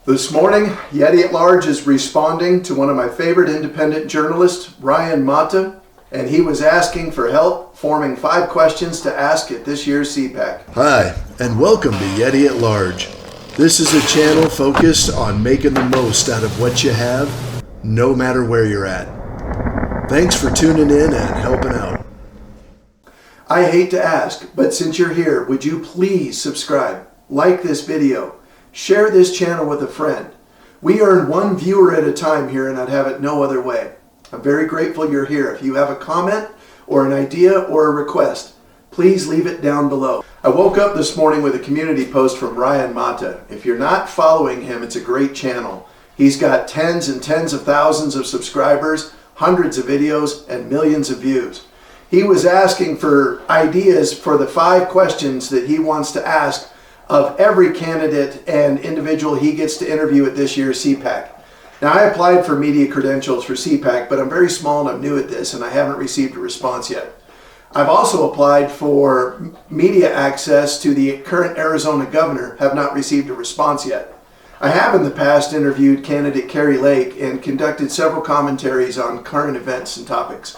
This morning, Yeti at Large is responding to one of my favorite independent journalists, Ryan Matta, and he was asking for help forming 5 questions to ask at this year's CPAC. Hi, and welcome to Yeti at Large. This is a channel focused on making the most out of what you have, no matter where you're at. Thanks for tuning in and helping out. I hate to ask, but since you're here, would you please subscribe, like this video, share this channel with a friend. We earn 1 viewer at a time here, and I'd have it no other way. I'm very grateful you're here. If you have a comment or an idea or a request, please leave it down below. I woke up this morning with a community post from Ryan Matta. If you're not following him, it's a great channel. He's got tens and tens of thousands of subscribers, hundreds of videos, and millions of views. He was asking for ideas for the 5 questions that he wants to ask of every candidate and individual he gets to interview at this year's CPAC. Now, I applied for media credentials for CPAC, but I'm very small and I'm new at this, and I haven't received a response yet. I've also applied for media access to the current Arizona governor, have not received a response yet. I have in the past interviewed candidate Kari Lake and conducted several commentaries on current events and topics.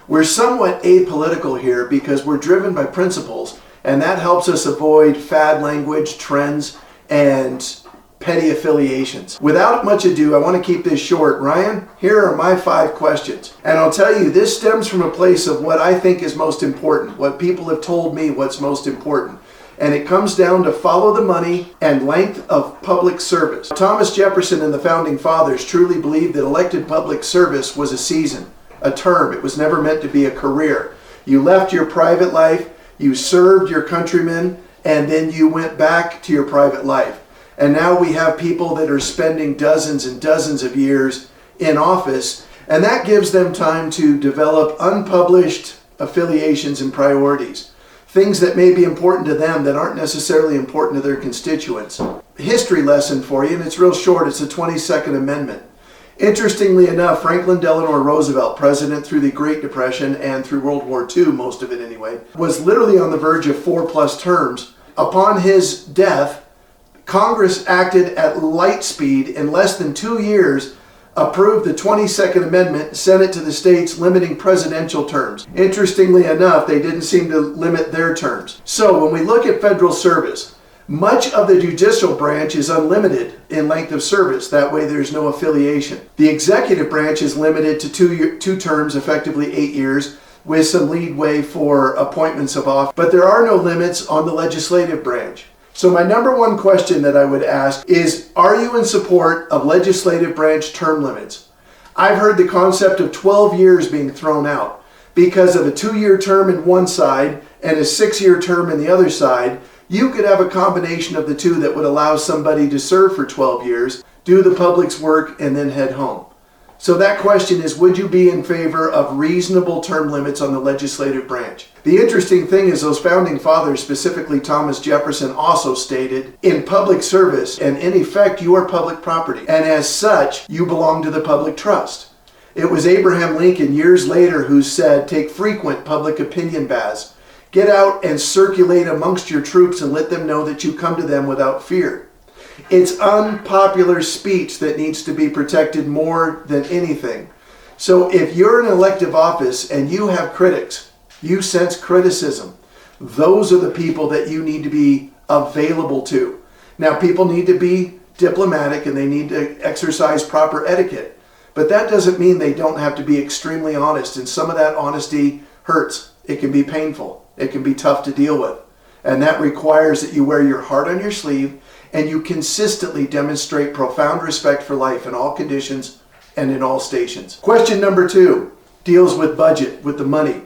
We're somewhat apolitical here because we're driven by principles, and that helps us avoid fad language, trends, and petty affiliations. Without much ado, I want to keep this short. Ryan, here are my 5 questions. And I'll tell you, this stems from a place of what I think is most important, what people have told me what's most important. And it comes down to follow the money and length of public service. Thomas Jefferson and the Founding Fathers truly believed that elected public service was a season, a term. It was never meant to be a career. You left your private life, you served your countrymen, and then you went back to your private life. And now we have people that are spending dozens and dozens of years in office, and that gives them time to develop unpublished affiliations and priorities, things that may be important to them that aren't necessarily important to their constituents. History lesson for you, and it's real short. It's the 22nd Amendment. Interestingly enough, Franklin Delano Roosevelt, president through the Great Depression and through World War II, most of it anyway, was literally on the verge of 4+ terms. Upon his death, Congress acted at light speed. In less than 2 years, approved the 22nd Amendment, sent it to the states, limiting presidential terms. Interestingly enough, they didn't seem to limit their terms. So when we look at federal service, much of the judicial branch is unlimited in length of service. That way there's no affiliation. The executive branch is limited to 2 terms, effectively 8 years, with some leadway for appointments of office. But there are no limits on the legislative branch. So my number 1 question that I would ask is, are you in support of legislative branch term limits? I've heard the concept of 12 years being thrown out because of a 2-year term in one side and a 6-year term in the other side. You could have a combination of the 2 that would allow somebody to serve for 12 years, do the public's work, and then head home. So that question is, would you be in favor of reasonable term limits on the legislative branch? The interesting thing is those founding fathers, specifically Thomas Jefferson, also stated, in public service, and in effect, you are public property. And as such, you belong to the public trust. It was Abraham Lincoln years later who said, take frequent public opinion baths. Get out and circulate amongst your troops and let them know that you come to them without fear. It's unpopular speech that needs to be protected more than anything. So if you're in an elective office and you have critics, you sense criticism, those are the people that you need to be available to. Now, people need to be diplomatic and they need to exercise proper etiquette, but that doesn't mean they don't have to be extremely honest, and some of that honesty hurts. It can be painful. It can be tough to deal with. And that requires that you wear your heart on your sleeve and you consistently demonstrate profound respect for life in all conditions and in all stations. Question number 2 deals with budget, with the money.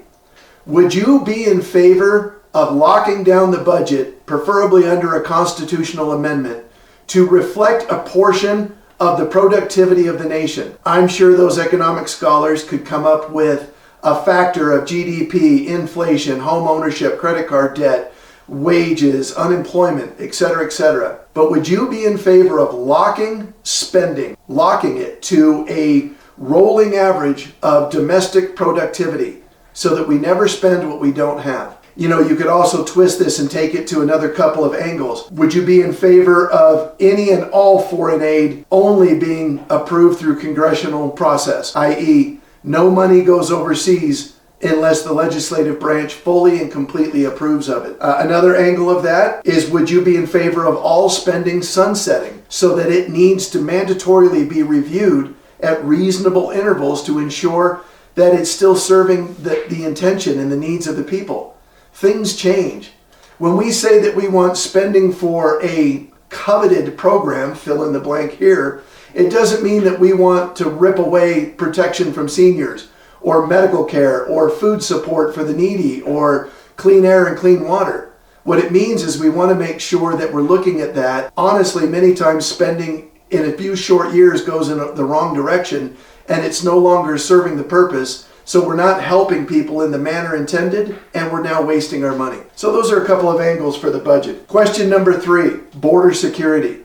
Would you be in favor of locking down the budget, preferably under a constitutional amendment, to reflect a portion of the productivity of the nation? I'm sure those economic scholars could come up with a factor of GDP, inflation, home ownership, credit card debt, wages, unemployment, etc., etc. But would you be in favor of locking spending, locking it to a rolling average of domestic productivity so that we never spend what we don't have? You could also twist this and take it to another couple of angles. Would you be in favor of any and all foreign aid only being approved through congressional process, i.e., no money goes overseas unless the legislative branch fully and completely approves of it? Another angle of that is, would you be in favor of all spending sunsetting so that it needs to mandatorily be reviewed at reasonable intervals to ensure that it's still serving the intention and the needs of the people? Things change. When we say that we want spending for a coveted program, fill in the blank here, it doesn't mean that we want to rip away protection from seniors or medical care or food support for the needy or clean air and clean water. What it means is we want to make sure that we're looking at that. Honestly, many times spending in a few short years goes in the wrong direction and it's no longer serving the purpose. So we're not helping people in the manner intended, and we're now wasting our money. So those are a couple of angles for the budget. Question number 3, border security.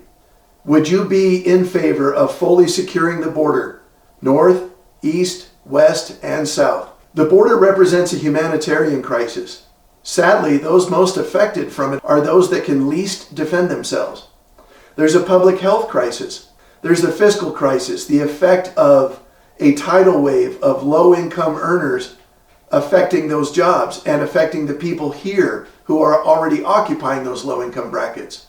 Would you be in favor of fully securing the border, north, east, west, and south? The border represents a humanitarian crisis. Sadly, those most affected from it are those that can least defend themselves. There's a public health crisis. There's the fiscal crisis, the effect of a tidal wave of low-income earners affecting those jobs and affecting the people here who are already occupying those low-income brackets.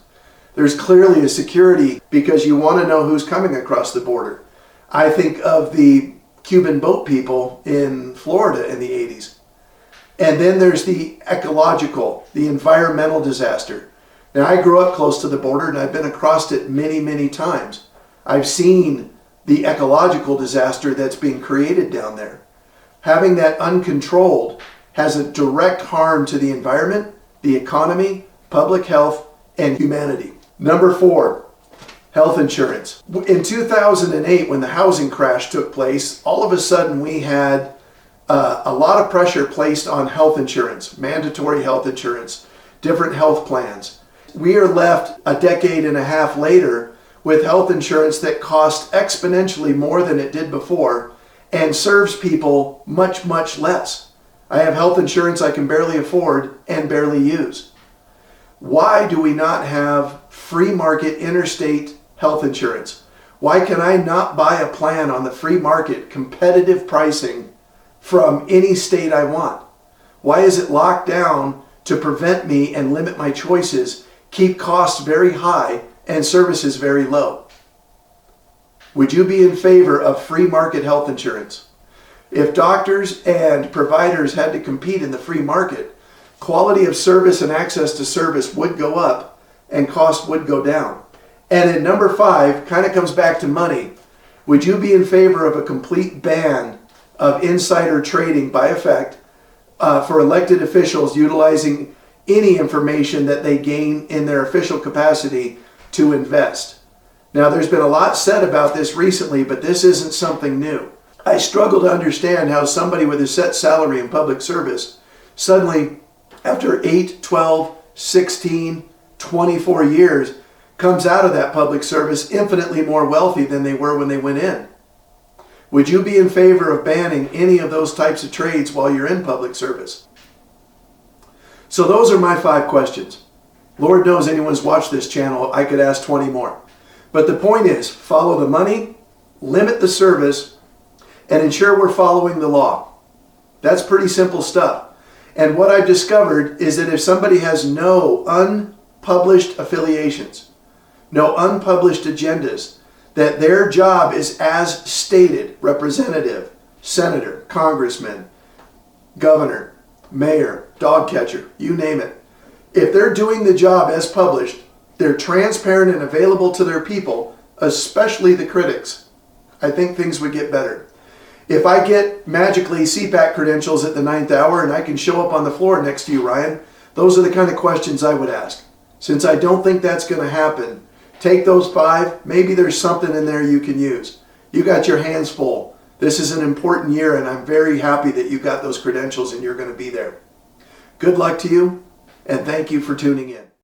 There's clearly a security because you want to know who's coming across the border. I think of the Cuban boat people in Florida in the 80s. And then there's the ecological, the environmental disaster. Now, I grew up close to the border and I've been across it many, many times. I've seen the ecological disaster that's being created down there. Having that uncontrolled has a direct harm to the environment, the economy, public health, and humanity. Number 4, health insurance. In 2008, when the housing crash took place, all of a sudden we had a lot of pressure placed on health insurance, mandatory health insurance, different health plans. We are left a decade and a half later with health insurance that costs exponentially more than it did before and serves people much, much less. I have health insurance I can barely afford and barely use. Why do we not have free market interstate health insurance? Why can I not buy a plan on the free market, competitive pricing from any state I want? Why is it locked down to prevent me and limit my choices, keep costs very high, and services very low? Would you be in favor of free market health insurance? If doctors and providers had to compete in the free market, quality of service and access to service would go up and cost would go down. And in number 5, kind of comes back to money. Would you be in favor of a complete ban of insider trading by effect for elected officials utilizing any information that they gain in their official capacity to invest? Now, there's been a lot said about this recently, but this isn't something new. I struggle to understand how somebody with a set salary in public service suddenly, after 8, 12, 16, 24 years, comes out of that public service infinitely more wealthy than they were when they went in. Would you be in favor of banning any of those types of trades while you're in public service? So those are my 5 questions. Lord knows anyone's watched this channel, I could ask 20 more. But the point is, follow the money, limit the service, and ensure we're following the law. That's pretty simple stuff. And what I've discovered is that if somebody has no unpublished affiliations, no unpublished agendas, that their job is as stated, representative, senator, congressman, governor, mayor, dog catcher, you name it. If they're doing the job as published, they're transparent and available to their people, especially the critics, I think things would get better. If I get magically CPAC credentials at the 9th hour and I can show up on the floor next to you, Ryan, those are the kind of questions I would ask. Since I don't think that's going to happen, take those 5. Maybe there's something in there you can use. You got your hands full. This is an important year, and I'm very happy that you got those credentials and you're going to be there. Good luck to you, and thank you for tuning in.